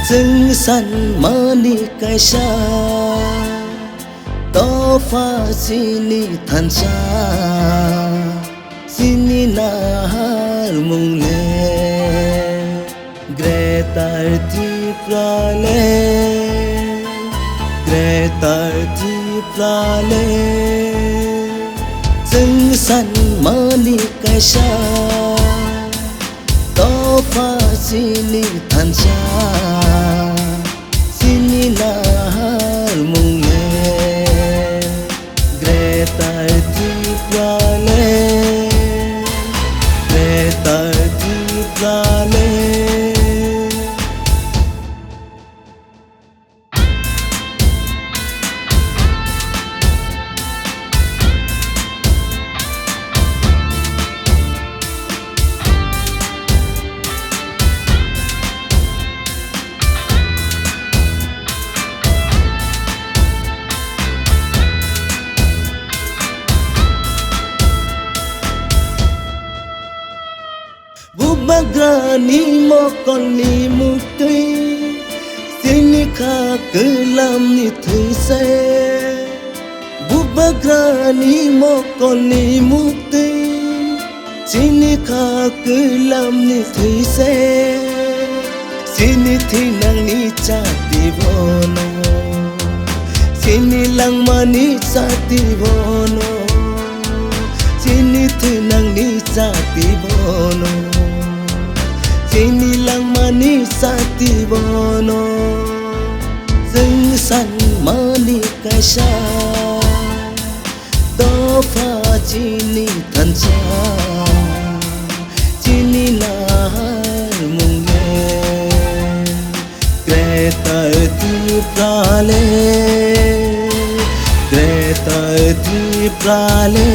Dừng săn mani cái xa to pha sini than sa sini na har mung le gretar ti prale gretar ti prale dừng săn mani cái xa to pha sini than sa sini na har mung gretar ti prale gretar ti prale Bubagrani mo koni mukti sini kha kelam ni thui se Bubagrani mo koni mukti sini kha kelam ni thui se sini thi nang ni chati bono sini lang mani chati bono sini thi nang ni chati bono sini lang mani sati bono dừng săn mani cái xa do pha chini than sa chini na mung le gretar ti prale gretar ti prale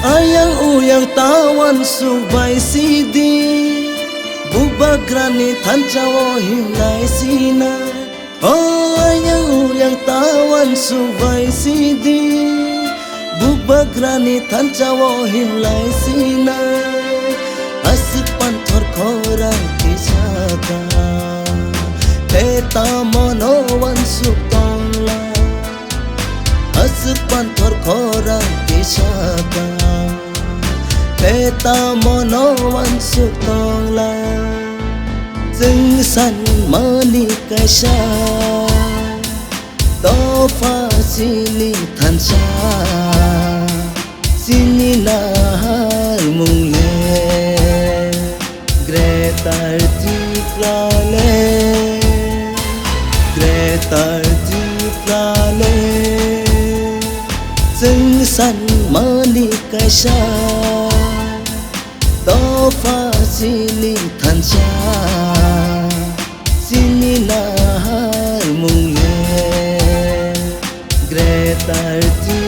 ayang uyang tawan subay sidi bubagrani thanjawo himlai sina ayang uyang tawan subay sidi bubagrani thanjawo himlai sina asik panthor khora kisaka teta monowan sutongla asik panthor khora kisaka teta monowan sutongla dừng săn mani cái xa to pha sini than sa sini na har mung le gretar ti prale gretar ti prale dừng săn mani cái xa to pha sini than sa sini na har mung le gretar ti